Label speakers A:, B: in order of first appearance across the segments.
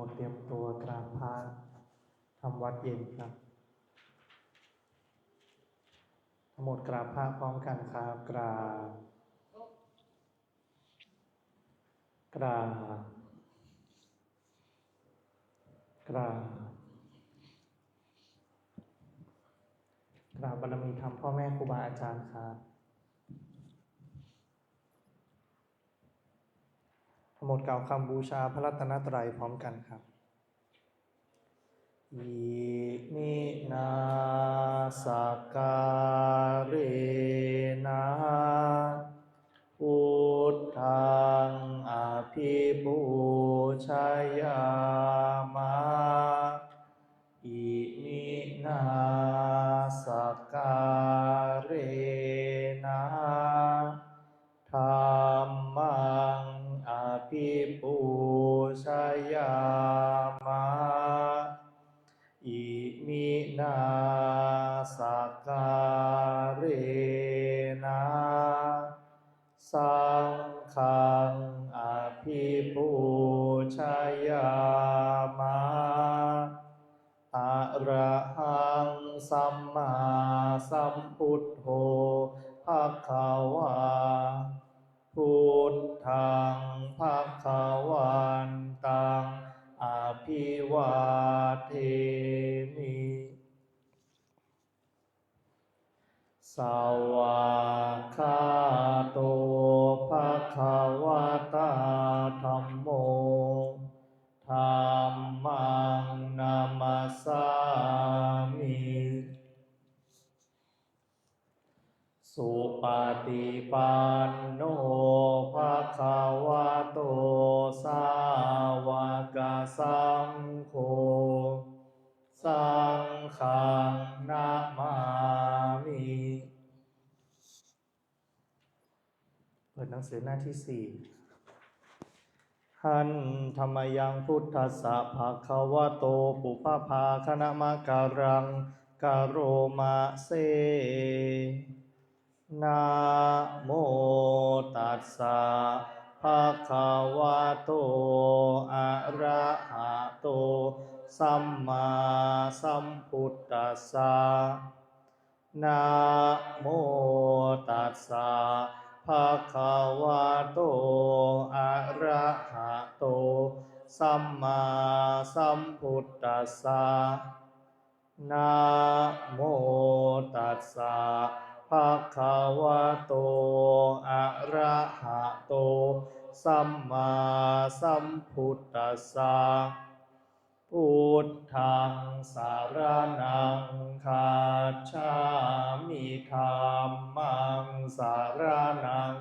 A: หมดเตรียมตัวกราบพระทำวัดเย็นครับทั้งหมดกราบพระพร้อมกันครับกราบกราบกราบกราบบารมีธรรมพ่อแม่ครูบาอาจารย์ครับทั้งหมดกล่าวคำบูชาพระรัตนตรัยพร้อมกันครับอิมินาสการะนะพุทธังอภิปูชยามะอิมินาสการะนะธัมมังอภิปูชยามะอิมินาสการะนะสังฆังอภิปูชยามะอะระหังสัมมาสัมพุทโธภคะวาพุทธังภคะวันตังอภิวาเทมิสวากขาโตภคะวะตาธัมโมธัมมังนามัสสามิสุปฏิปันโนภะคะวะโตสาวกสังโฆสังฆังนะมามิเปิดหนังสือหน้าที่ 4หันธรรมยังพุทธัสสะภะคะวะโตปุพพภาคณมะการังกโรมะเสนะโมตัสสะภะคะวะโตอะระหะโตสัมมาสัมพุทธัสสะนะโมตัสสะภะคะวะโตอะระหะโตสัมมาสัมพุทธัสสะนะโมตัสสะภะคะวะโตอะระหะโตสัมมาสัมพุทธัสสะพุทธังสารนังคัจฉามิธัมมังสารนัง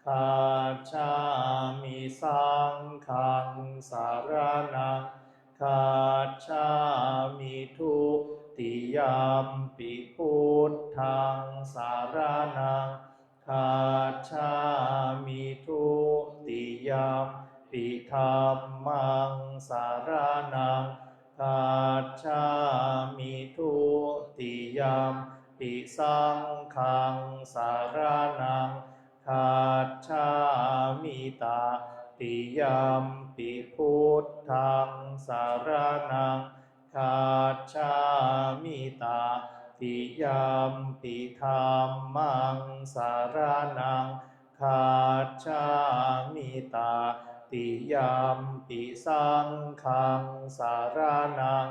A: คัจฉามิสังฆังสารนังคัจฉามิทุติยัมปิพุทธังสารนังคัจฉามิทุติยัมปิธัมมังสารนังคัจฉามิทุติยัมปิสังฆังสารนังคัจฉามิตติยัมปิพุทธังสารนังคัจฉามิตติยัมปิธัมมังสารนังคัจฉามิตติยัมปิสังฆังสารนัง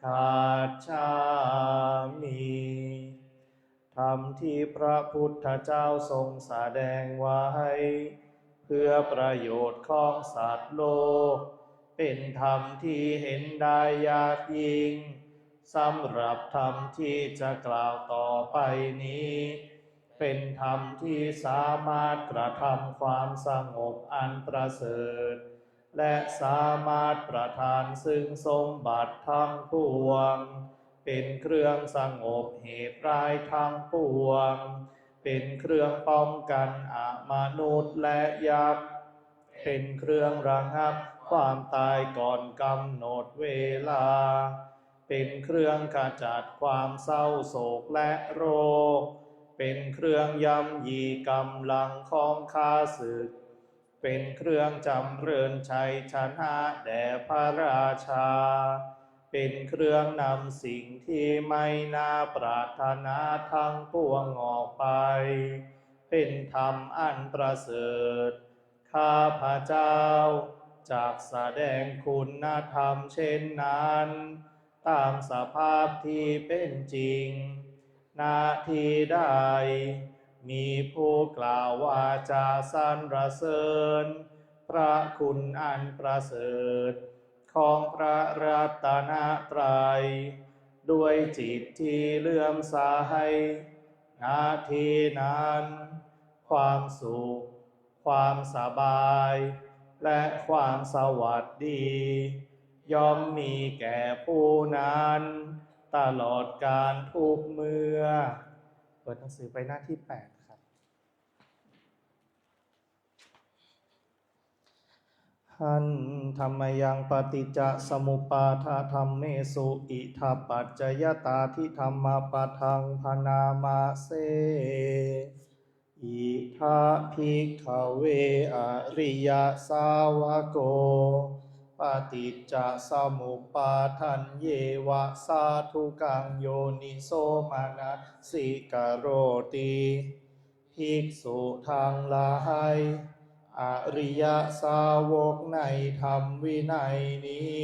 A: คัจฉามิธรรมที่พระพุทธเจ้าทรงแสดงไว้เพื่อประโยชน์ของสัตว์โลกเป็นธรรมที่เห็นได้ยากยิ่งสำหรับธรรมที่จะกล่าวต่อไปนี้เป็นธรรมที่สามารถกระทำความสงบอันประเสริฐและสามารถประทานซึ่งสมบัติทั้งปวงเป็นเครื่องสงบเหตุร้ายทั้งปวงเป็นเครื่องป้องกันอมนุษย์และยักษ์เป็นเครื่องระงับความตายก่อนกำหนดเวลาเป็นเครื่องขจัดความเศร้าโศกและโรคเป็นเครื่องย่ำยีกำลังของข้าศึก เป็นเครื่องจำเริญชัยชนะแด่พระราชาเป็นเครื่องนำสิ่งที่ไม่น่าปรารถนาทั้งปวงออกไปเป็นธรรมอันประเสริฐข้าพระเจ้าจากแสดงคุณธรรมเช่นนั้นตามสภาพที่เป็นจริงนาทีใดมีผู้กล่าววาจาสรรเสริญพระคุณอันประเสริฐของพระรัตนตรัยด้วยจิตที่เลื่อมใสนาทีนั้นความสุขความสบายและความสวัสดีย่อมมีแก่ผู้นั้นตลอดกาลทุกเมื่อเปิดหนังสือไปหน้าที่8ครับหันธรรมยังปฏิจจสมุปบาทธัมเมสุอิทัปปัจจยตาทิธรรมปะทังพนามาเสอิทาภิกขเวอริยสาวโกปฏิจจสมุปบาทันเยวะสาธุกังโยนิโสมนัสสิกโรติภิกษุทั้งหลายอริยสาวกในธรรมวินัยนี้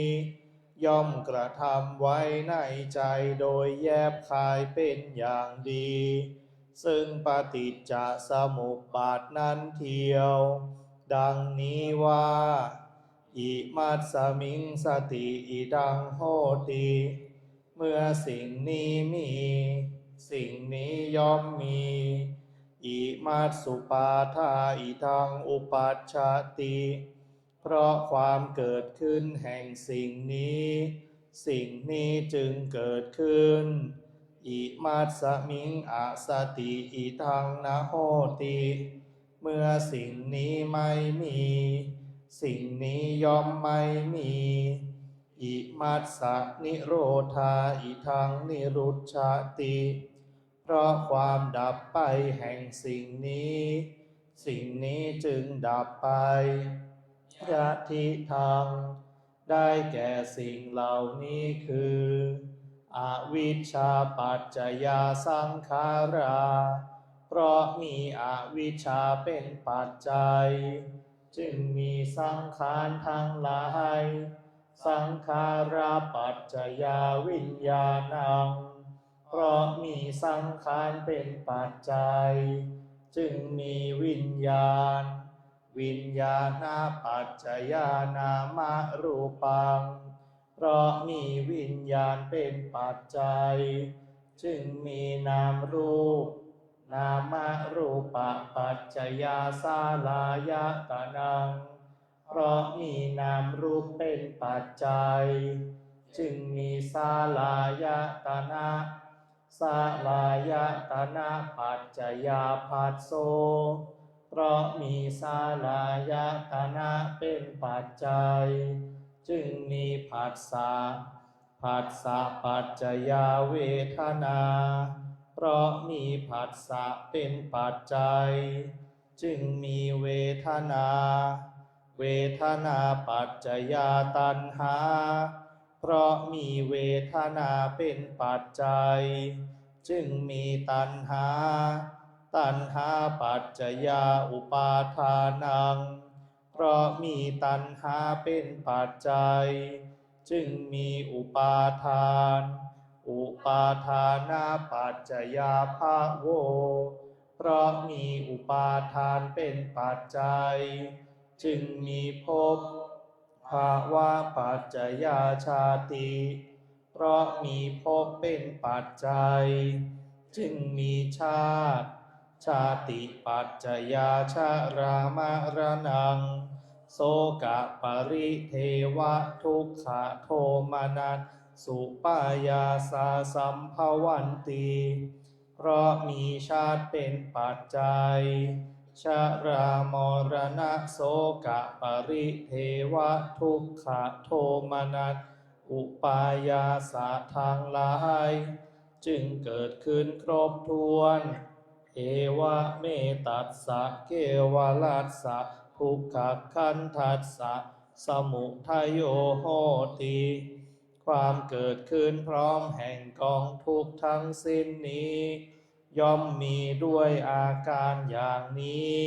A: ย่อมกระทำไว้ในใจโดยแยบคายเป็นอย่างดีซึ่งปฏิจจสมุปบาทนั้นเทียวดังนี้ว่าอิมัสสมิงสติอิดังโหติเมื่อสิ่งนี้มีสิ่งนี้ย่อมมีอิมัสสุปาทาอิทังอุปัชชติเพราะความเกิดขึ้นแห่งสิ่งนี้สิ่งนี้จึงเกิดขึ้นอิมัสสมิงอสติอิทังนะโหติเมื่อสิ่งนี้ไม่มีสิ่งนี้ย่อมไม่มีอิมัสสนิโรธาอิทังนิรุชชติเพราะความดับไปแห่งสิ่งนี้สิ่งนี้จึงดับไปยะทิทังได้แก่สิ่งเหล่านี้คืออวิชชาปัจจยาสังขาราเพราะมีอวิชชาเป็นปัจจัยจึงมีสังขารทั้งหลายสังขาราปัจจยาวิญญาณังเพราะมีสังขารเป็นปัจจัยจึงมีวิญญาณวิญญาณปัจจยานามรูปังเพราะมีวิญญาณเป็นปัจจัยจึงมีนามรูปนามรูปปัจจยาสาลายตนังเพราะมีนามรูปเป็นปัจจัยจึงมีสาลายตนะสาลายตนะปัจจยาภัสโสเพราะมีสาลายตนะเป็นปัจจัยจึงมีผัสสะผัสสะปัจจยาเวทนาเพราะมีผัสสะเป็นปัจจัยจึงมีเวทนาเวทนาปัจจยาตัณหาเพราะมีเวทนาเป็นปัจจัยจึงมีตัณหาตัณหาปัจจยาอุปาทานังเพราะมีตัณหาเป็นปัจจัยจึงมีอุปาทานอุปาทานาปัจจยาภะโวเพราะมีอุปาทานเป็นปัจจัยจึงมีภพภาวะปัจจยาชาติเพราะมีภพเป็นปัจจัยจึงมีชาติชาติปัจจยาชรามรณังโสกปริเทวะทุกขโทมนัสสุปายาสาสัมภวันติเพราะมีชาติเป็นปัจจัยชรามรณะโสกปริเทวะทุกขโทมนัสอุปายาสะทางหลายจึงเกิดขึ้นครบถ้วนเอวะเมตัสสะเกวลัสสะโพ ทุกขขันธัสสะสมุทัยโยโหติความเกิดขึ้นพร้อมแห่งกองทุกข์ทั้งสิ้นนี้ย่อมมีด้วยอาการอย่างนี้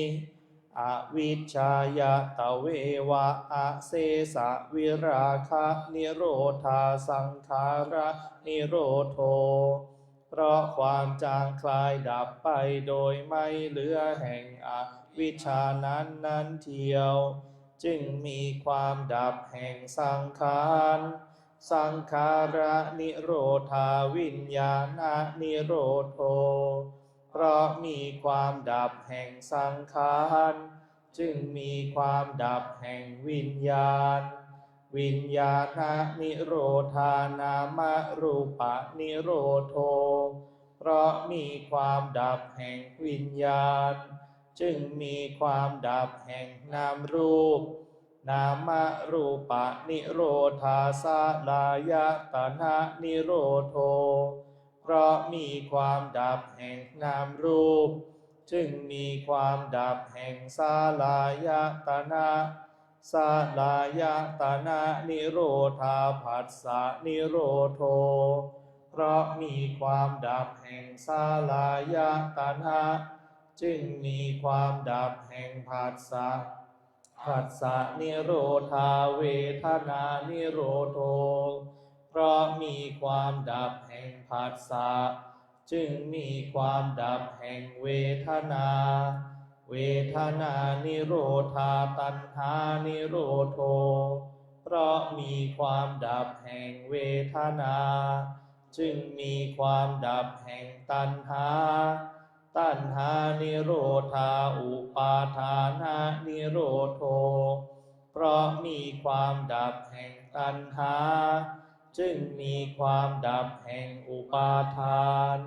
A: อวิชชายตะเววะอะเสสะวิราคะนิโรธาสังขาระนิโรโธเพราะความจางคลายดับไปโดยไม่เหลือแห่งอวิชชานั้นเทียวจึงมีความดับแห่งสังขารสังขาระนิโรธาวิญญาณนิโรโธเพราะมีความดับแห่งสังขารจึงมีความดับแห่งวิญญาณวิญญาณนิโรธานามรูปนิโรโธเพราะมีความดับแห่งวิญญาณจึงมีความดับแห่งนามรูปนามรูปนิโรธาสลายตนะนิโรโธเพราะมีความดับแห่งนามรูปจึงมีความดับแห่งสลายตนะสลายตนะนิโรธาผัสสะนิโรโธเพราะมีความดับแห่งสลายตนะจึงมีความดับแห่งผัสสะผัสสะนิโรธาเวทนานิโรโธเพราะมีความดับแห่งผัสสะจึงมีความดับแห่งเวทนาเวทนานิโรธาตัณหานิโรโธเพราะมีความดับแห่งเวทนาจึงมีความดับแห่งตัณหาตัณหานิโรธาอุปาทานานิโรโธเพราะมีความดับแห่งตัณหาจึงมีความดับแห่งอุปาทาน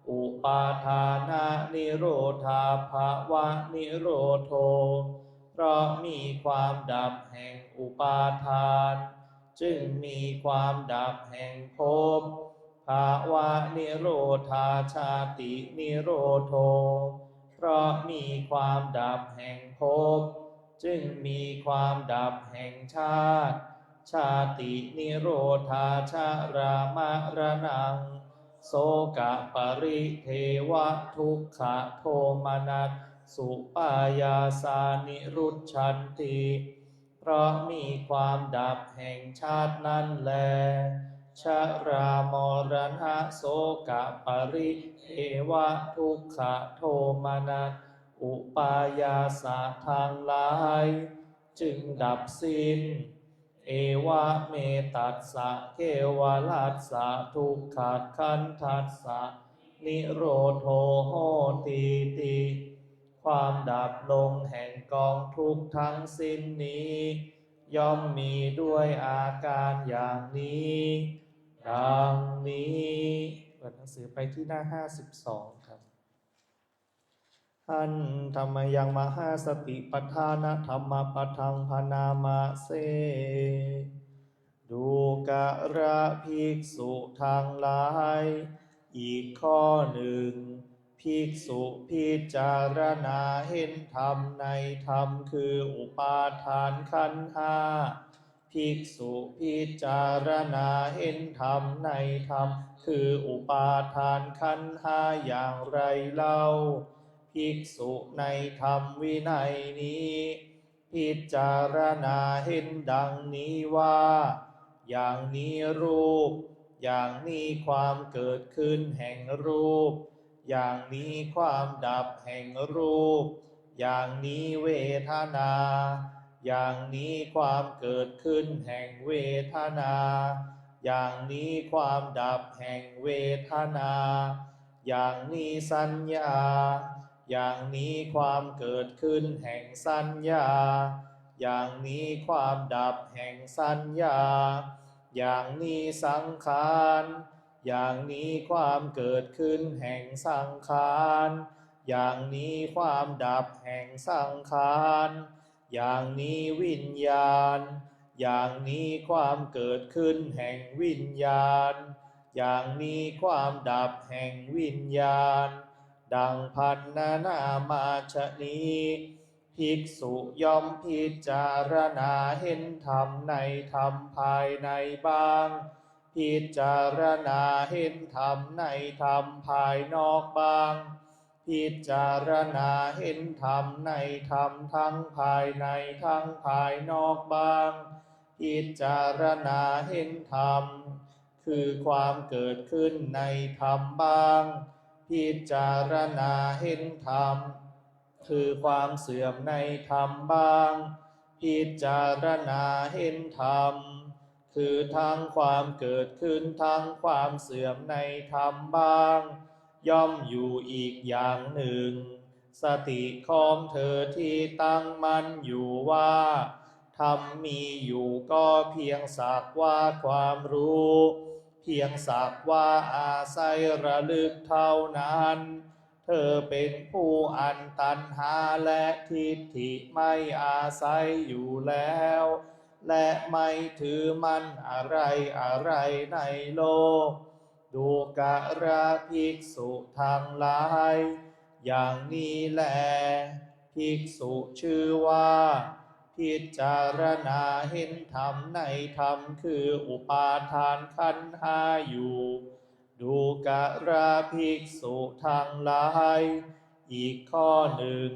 A: อุปาทานานิโรธาภวะนิโรโธเพราะมีความดับแห่งอุปาทานจึงมีความดับแห่งภพภาวะนิโรธาชาตินิโรโธเพราะมีความดับแห่งภพจึงมีความดับแห่งชาติชาตินิโรธาชรามรณังโสกปริเทวทุกขโทมนัสสุปายาสานิรุชชันติเพราะมีความดับแห่งชาตินั้นแลชรามรณะโสกปริเทวทุกขโทมนัสอุปายาสาทางหลายจึงดับสิ้นเอวะเมตัสสะเกวลัสสะทุกขขันธัสสะนิโรโธโหติติความดับลงแห่งกองทุกข์ทั้งสิ้นนี้ย่อมมีด้วยอาการอย่างนี้ดังนี้เปิดหนังสือไปที่หน้า52ครับหันธรรมยังมหาสติปัฏฐานธรรมปัฏฐังพนามาเสดูกระภิกษุทางหลายอีกข้อหนึ่งภิกษุพิจารณาเห็นธรรมในธรรมคืออุปาทานขันธ์ห้าภิกษุพิจารณาเห็นธรรมในธรรมคืออุปาทานขันธ์ห้าอย่างไรเล่าภิกษุในธรรมวินัยนี้พิจารณาเห็นดังนี้ว่าอย่างนี้รูปอย่างนี้ความเกิดขึ้นแห่งรูปอย่างนี้ความดับแห่งรูปอย่างนี้เวทนาอย่างนี้ความเกิดขึ้นแห่งเวทนาอย่างนี้ความดับแห่งเวทนาอย่างนี้สัญญาอย่างนี้ความเกิดขึ้นแห่งสัญญาอย่างนี้ความดับแห่งสัญญาอย่างนี้สังขารอย่างนี้ความเกิดขึ้นแห่งสังขารอย่างนี้ความดับแห่งสังขารอย่างนี้วิญญาณอย่างนี้ความเกิดขึ้นแห่งวิญญาณอย่างนี้ความดับแห่งวิญญาณดังพันนานามาชนีภิ ภิกษุย่อมพิจารณาเห็นธรรมในธรรมภายในบ้างพิจารณาเห็นธรรมในธรรมภายนอกบ้างพิจารณาเห็นธรรมในธรรมทั้งภายในทั้งภายนอกบ้างพิจารณาเห็นธรรมคือความเกิดขึ้นในธรรมบ้างพิจารณาเห็นธรรมคือความเสื่อมในธรรมบ้างพิจารณาเห็นธรรมคือทั้งความเกิดขึ้นทั้งความเสื่อมในธรรมบ้างย่อมอยู่อีกอย่างหนึ่งสติของเธอที่ตั้งมั่นอยู่ว่าธรรมมีอยู่ก็เพียงสักว่าความรู้เพียงสักว่าอาศัยระลึกเท่านั้นเธอเป็นผู้อันตัณหาและทิฏฐิไม่อาศัยอยู่แล้วและไม่ถือมั่นอะไรอะไรในโลกดูกระภิกษุทั้งหลายอย่างนี้แลภิกษุชื่อว่าพิจารณาเห็นธรรมในธรรมคืออุปาทานขันธ์ห้าอยู่ดูกระภิกษุทั้งหลายอีกข้อหนึ่ง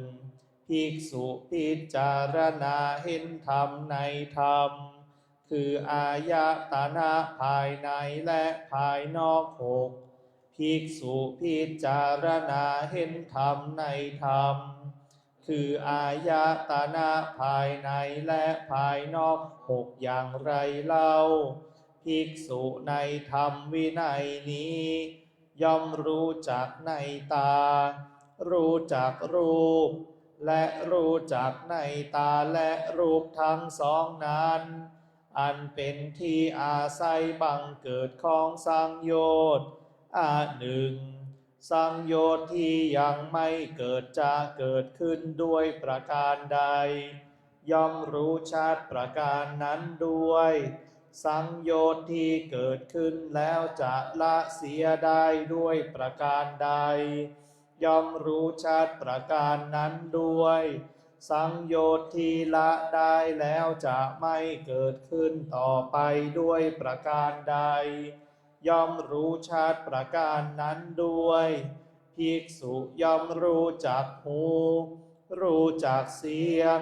A: ภิกษุพิจารณาเห็นธรรมในธรรมคืออายตนะภายในและภายนอกหกภิกษุพิจารณาเห็นธรรมในธรรมคืออายตนะภายในและภายนอกหกอย่างไรเล่าภิกษุในธรรมวินัยนี้ย่อมรู้จักในตารู้จักรูปและรู้จักในตาและรูปทั้งสองนั้นอันเป็นที่อาศัยบังเกิดของสังโยชน์หนึ่งสังโยชน์ที่ยังไม่เกิดจะเกิดขึ้นด้วยประการใดย่อมรู้ชัดประการนั้นด้วยสังโยชน์ที่เกิดขึ้นแล้วจะละเสียได้ด้วยประการใดย่อมรู้ชัดประการนั้นด้วยสังโยชน์ที่ละได้แล้วจะไม่เกิดขึ้นต่อไปด้วยประการใดย่อมรู้ชัดประการนั้นด้วยภิกษุย่อมรู้จักหูรู้จักเสียง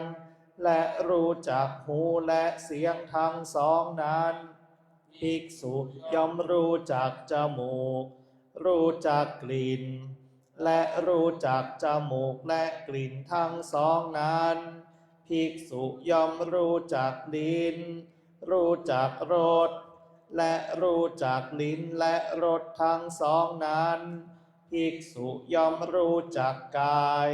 A: และรู้จักหูและเสียงทั้งสองนั้นภิกษุย่อมรู้จักจมูกรู้จักกลิ่นและรู้จักจมูกและกลิ่นทั้งสองนั้นภิกษุย่อมรู้จักลิ้นรู้จักรสและรู้จักลิ้นและรสทั้งสองนั้นภิกษุย่อมรู้จักกาย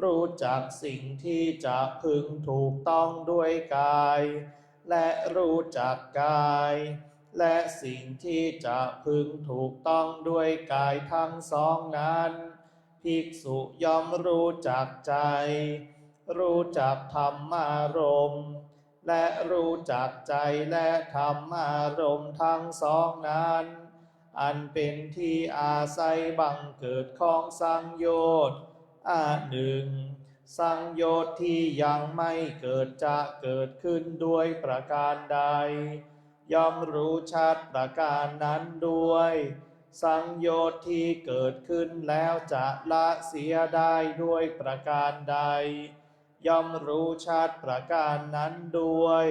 A: รู้จักสิ่งที่จะพึงถูกต้องด้วยกายและรู้จักกายและสิ่งที่จะพึงถูกต้องด้วยกายทั้งสองนั้นภิกษุย่อมรู้จักใจรู้จักธรรมารมณ์และรู้จักใจและธรรมารมณ์ทั้งสองนั้นอันเป็นที่อาศัยบังเกิดของสังโยชน์หนึ่งสังโยชน์ที่ยังไม่เกิดจะเกิดขึ้นด้วยประการใดย่อมรู้ชัดประการนั้นด้วยสังโยชน์ที่เกิดขึ้นแล้วจะละเสียได้ด้วยประการใดย่อมรู้ชัดประการนั้นด้วย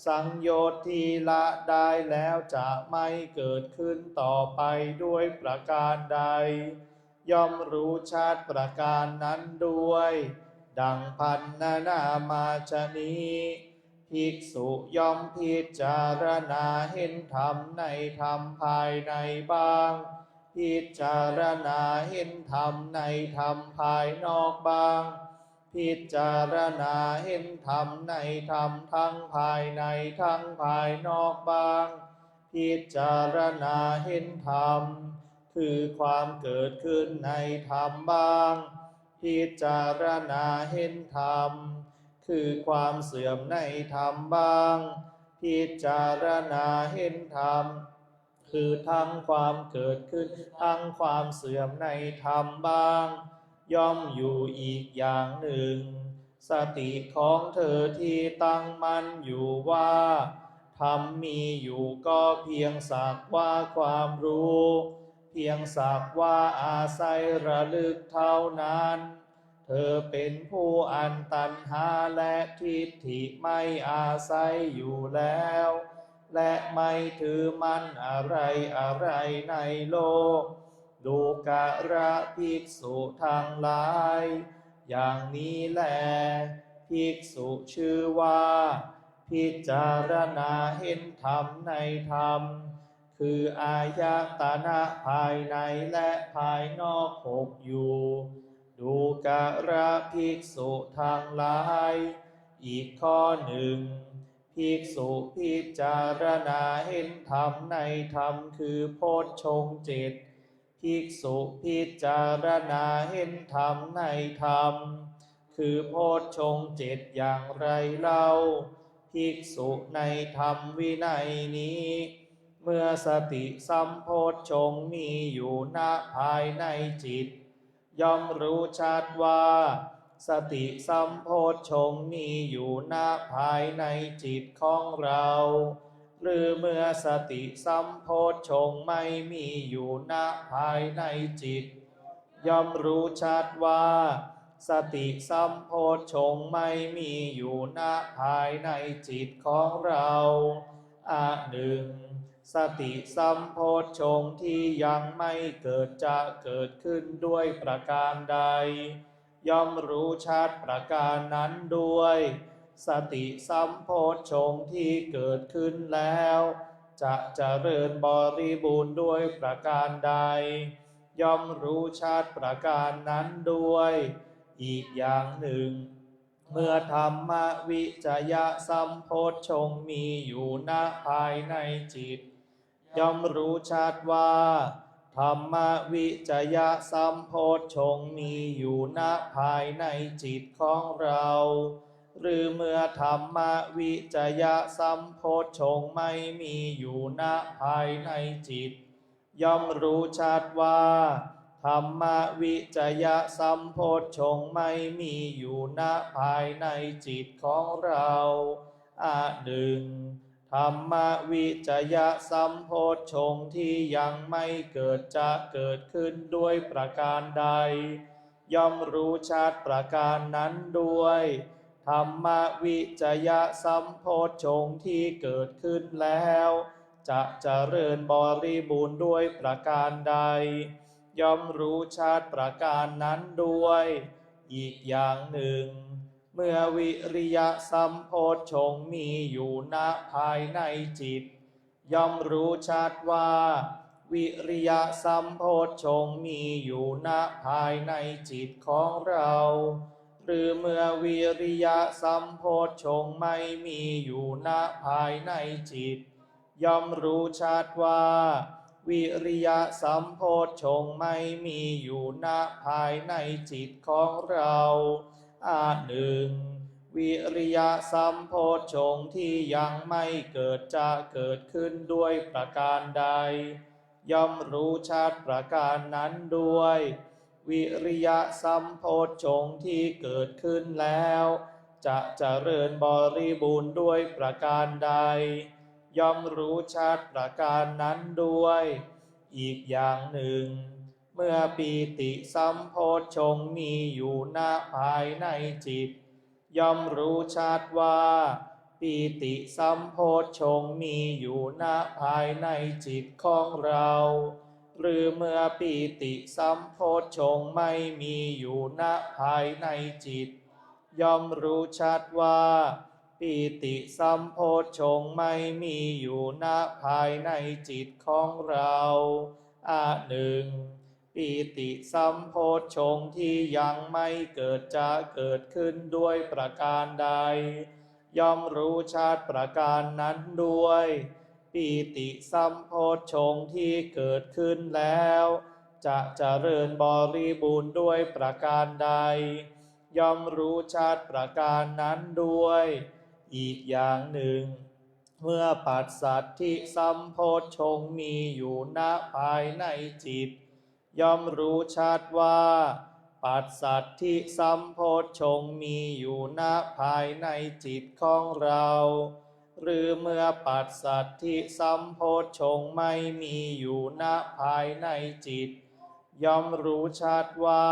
A: สังโยชน์ที่ละได้แล้วจะไม่เกิดขึ้นต่อไปด้วยประการใดย่อมรู้ชัดประการนั้นด้วยดังพันนามาชนี้ภิกษุย่อมพิจารณาเห็นธรรมในธรรมภายในบ้างพิจารณาเห็นธรรมในธรรมภายนอกบ้างพิจารณาเห็นธรรมในธรรมทั้งภายในทั้งภายนอกบ้างพิจารณาเห็นธรรมคือความเกิดขึ้นในธรรมบ้างพิจารณาเห็นธรรมคือความเสื่อมในธรรมบ้างพิจารณาเห็นธรรมคือทั้งความเกิดขึ้นทั้งความเสื่อมในธรรมบ้างย่อมอยู่อีกอย่างหนึ่ง สติของเธอที่ตั้งมั่นอยู่ว่าธรรมมีอยู่ก็เพียงสักว่าความรู้เพียงสักว่าอาศัยระลึกเท่านั้นเธอเป็นผู้อันตัณหาและทิฏฐิไม่อาศัยอยู่แล้วและไม่ถือมั่นอะไรอะไรในโลกดูกระภิกษุทั้งหลายอย่างนี้แลภิกษุชื่อว่าพิจารณาเห็นธรรมในธรรมคืออายตนะภายในและภายนอกหกอยู่ดูกระภิกษุทั้งหลายอีกข้อหนึ่งภิกษุพิจารณาเห็นธรรมในธรรมคือโพชฌงค์เจ็ดภิกษุพิจารณาเห็นธรรมในธรรมคือโพชฌงค์เจ็ดอย่างไรเล่าภิกษุในธรรมวินัยนี้เมื่อสติสัมโพชฌงค์มีอยู่ณภายในจิตย่อมรู้ชัดว่าสติสัมโพชฌงค์มีอยู่ณภายในจิตของเราหรือเมื่อสติสัมโพชฌงค์ไม่มีอยู่ณภายในจิตย่อมรู้ชัดว่าสติสัมโพชฌงค์ไม่มีอยู่ณภายในจิตของเราหนึ่งสติสัมโพชฌงค์ที่ยังไม่เกิดจะเกิดขึ้นด้วยประการใดย่อมรู้ชัดประการนั้นด้วยสติสัมโพชฌงค์ที่เกิดขึ้นแล้วจะเจริญบริบูรณ์ด้วยประการใดย่อมรู้ชัดประการนั้นด้วยอีกอย่างหนึ่งเมื่อธรรมวิจยสัมโพชฌงค์มีอยู่ณภายในจิตย่อมรู้ชัดว่าธรรมวิจยสัมโพชฌงค์มีอยู่ณภายในจิตของเราหรือเมื่อธรรมวิจยสัมโพชฌงค์ไม่มีอยู่ณภายในจิตย่อมรู้ชัดว่าธรรมวิจยสัมโพชฌงค์ไม่มีอยู่ณภายในจิตของเราหนึ่งธรรมวิจยสัมโพชฌงค์ที่ยังไม่เกิดจะเกิดขึ้นด้วยประการใดย่อมรู้ชัดประการนั้นด้วยธรรมวิจยสัมโพชฌงค์ที่เกิดขึ้นแล้วจะเจริญบริบูรณ์ด้วยประการใดย่อมรู้ชัดประการนั้นด้วยอีกอย่างหนึ่งเมื่อวิริยสัมโพชฌงค์มีอยู่ณภายในจิตย่อมรู้ชัดว่าวิริยสัมโพชฌงค์มีอยู่ณภายในจิตของเราหรือเมื่อวิริยสัมโพชฌงค์ไม่มีอยู่ณภายในจิตย่อมรู้ชัดว่าวิริยสัมโพชฌงค์ไม่มีอยู่ณภายในจิตของเราหนึ่งวิริยสัมโพชฌงค์ที่ยังไม่เกิดจะเกิดขึ้นด้วยประการใดย่อมรู้ชัดประการนั้นด้วยวิริยสัมโพชฌงค์ที่เกิดขึ้นแล้วจะเจริญบริบูรณ์ด้วยประการใดย่อมรู้ชัดประการนั้นด้วยอีกอย่างหนึ่งเมื่อปีติสัมโพชฌงค์มีอยู่ณภายในจิตย่อมรู้ชัดว่าปีติสัมโพชฌงค์มีอยู่ณภายในจิตของเราหรือเมื่อปีติสัมโพชฌงค์ไม่มีอยู่ณภายในจิตย่อมรู้ชัดว่าปีติสัมโพชฌงค์ไม่มีอยู่ณภายในจิตของเราหนึ่งปีติสัมโพชฌงค์ที่ยังไม่เกิดจะเกิดขึ้นด้วยประการใดย่อมรู้ชัดประการนั้นด้วยปีติสัมโพชฌงค์ที่เกิดขึ้นแล้วจะเจริญบริบูรณ์ด้วยประการใดย่อมรู้ชัดประการนั้นด้วยอีกอย่างหนึ่งเมื่อปัสสัทธิสัมโพชฌงค์มีอยู่ณภายในจิตย่อมรู้ชัดว่า ปัสสัทธิสัมโพชฌงค์มีอยู่ณภายในจิตของเราหรือเมื่อปัสสัทธิสัมโพชฌงค์ไม่มีอยู่ณภายในจิตย่อมรู้ชัดว่า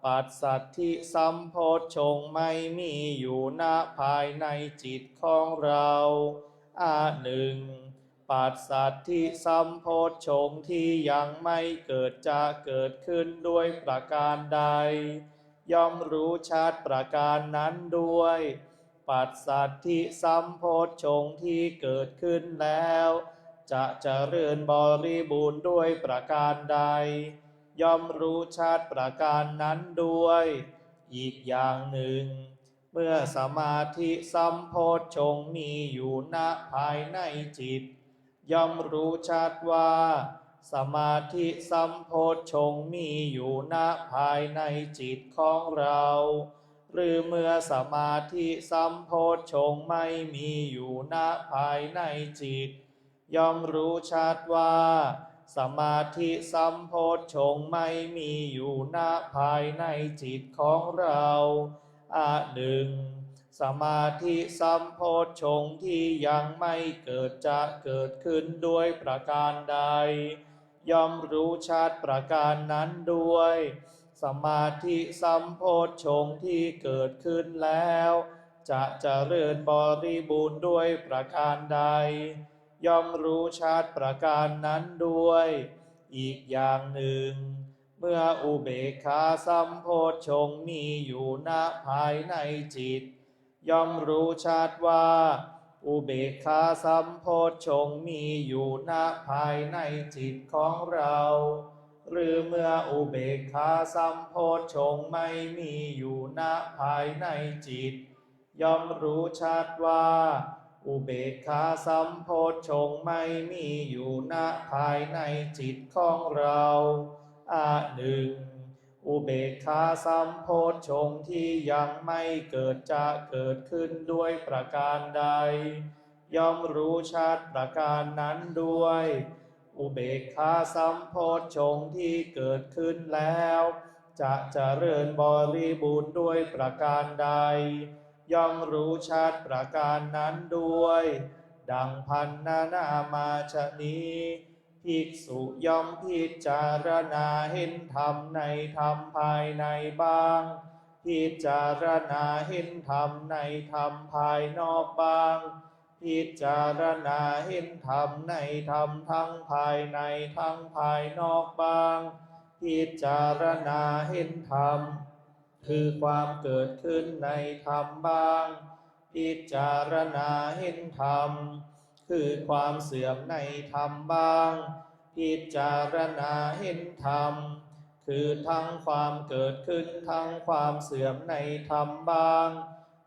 A: ปัสสัทธิสัมโพชฌงค์ไม่มีอยู่ณภายในจิตของเราหนึ่งปัสสัทธิสัมโพชฌงค์ที่ยังไม่เกิดจะเกิดขึ้นด้วยประการใดย่อมรู้ชัดประการนั้นด้วยปัสสัทธิสัมโพชฌงค์ที่เกิดขึ้นแล้วจะเจริญบริบูรณ์ด้วยประการใดย่อมรู้ชัดประการนั้นด้วยอีกอย่างหนึ่งเมื่อสมาธิสัมโพชฌงค์มีอยู่ณภายในจิตย่อมรู้ชัดว่าสมาธิสัมโพชฌงค์มีอยู่ณภายในจิตของเราหรือเมื่อสมาธิสัมโพชฌงค์ไม่มีอยู่ณภายในจิตย่อมรู้ชัดว่าสมาธิสัมโพชฌงค์ไม่มีอยู่ณภายในจิตของเราหนึ่งสมาธิสัมโพชฌงค์ที่ยังไม่เกิดจะเกิดขึ้นด้วยประการใดย่อมรู้ชัดประการนั้นด้วยสมาธิสัมโพชฌงค์ที่เกิดขึ้นแล้วจะเจริญบริบูรณ์ด้วยประการใดย่อมรู้ชัดประการนั้นด้วยอีกอย่างหนึ่งเมื่ออุเบกขาสัมโพชฌงค์มีอยู่ณภายในจิตย่อมรู้ชัดว่าอุเบกขาสัมโพชฌงค์มีอยู่ณภายในจิตของเราหรือเมื่ออุเบกขาสัมโพชฌงค์ไม่มีอยู่ณภายในจิตย่อมรู้ชัดว่าอุเบกขาสัมโพชฌงค์ไม่มีอยู่ณภายในจิตของเราหนึ่งอุเบกขาสัมโพชฌงค์ที่ยังไม่เกิดจะเกิดขึ้นด้วยประการใดย่อมรู้ชัดประการนั้นด้วยอุเบกขาสัมโพชฌงค์ที่เกิดขึ้นแล้วจะเจริญบริบูรณ์ด้วยประการใดย่อมรู้ชัดประการนั้นด้วยดังพันนามาชนี้ภิกษุย่อมพิจารณาเห็นธรรมในธรรมภายในบ้างพิจารณาเห็นธรรมในธรรมภายนอกบ้างพิจารณาเห็นธรรมในธรรมทั้งภายในทั้งภายนอกบ้างพิจารณาเห็นธรรมคือความเกิดขึ้นในธรรมบ้างพิจารณาเห็นธรรมคือความเสื่อมในธรรมบ้างพิจารณาเห็นธรรมคือทั้งความเกิดขึ้นทั้งความเสื่อมในธรรมบ้าง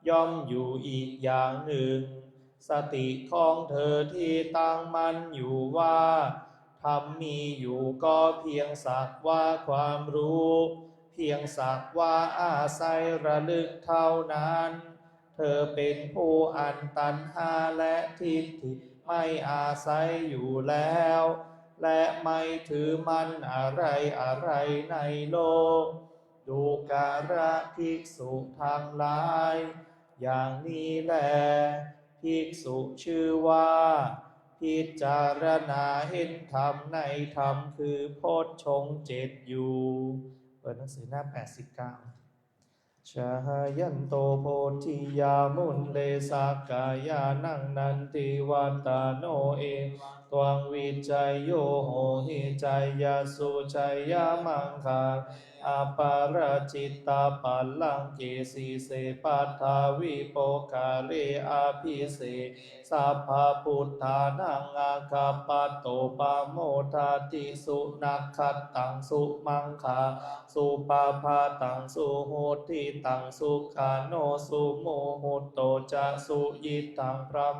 A: ย่อมอยู่อีกอย่างหนึ่งสติของเธอที่ตั้งมั่นอยู่ว่าธรรมมีอยู่ก็เพียงสักว่าความรู้เพียงสักว่าอาศัยระลึกเท่านั้นเธอเป็นผู้อันตัณหาและทิฏฐิไม่อาศัยอยู่แล้วและไม่ถือมั่นอะไรอะไรในโลกดูการะภิกษุทั้งหลายอย่างนี้แลภิกษุชื่อว่าพิจารณาเห็นธรรมในธรรมคือโพชฌงค์เจ็ดอยู่เปิดหนังสือหน้า89ชายันโตโพธิยามุนเลสากายานังนันติวัตาโนเอตวังวิจัยโยโหหิจัยยสุจัยยามังคาอปาราจิตตาปัลลังเกสีเสปัฏฐาวิโปกาเรอาภิเสสัพพพุทธานังอาคาปโตปะโมทาติสุนักขัตตังสุมังคาสุปาพาตังสุโหติตังสุขาโนสุโมหุตโตจะสุยิตังพรหม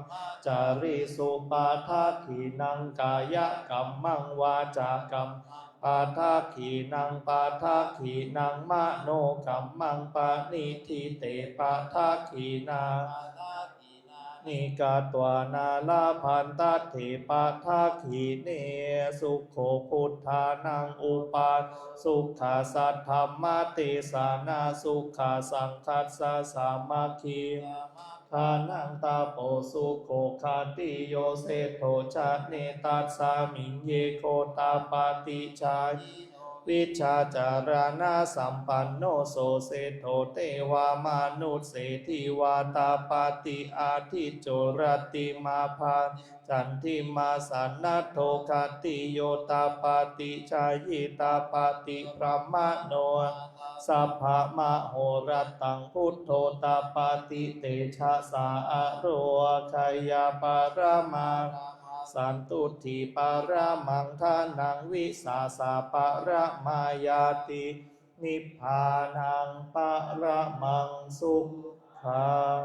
A: จาริสุปาทาขีนังกายกัมมังวาจากัมปาทาขีนังปาทาขีนังมโนกัมมังปานิทิเตปาทาขีนา นิกาตวานาลาพันตัตถิปัฏฐาขีเนสุขโขพุทธานังอุปาสุขาสัทธรรมติสานาสุขาสังคัสสะสามัคคีทานังตาโปสุโขคาติโยเสโทชะเนตัสสามิงเยโคตาปาติชาวิชาจารณะสัมปันโนโสเสโทเทวามนุษย์เศรษฐิวาตาปาติอาทิโจรติมาภาจันทิมาสันนัทโทคติโยตาปาติชายิตาปาติพระมโนสัพพะมะโหรตังพุทโธตาปาติเตชะสาอะโรชัยยาปารมาสันตุทิปารามังทานังวิสาสาปารมายาตินิพพานังปรมังสุขัง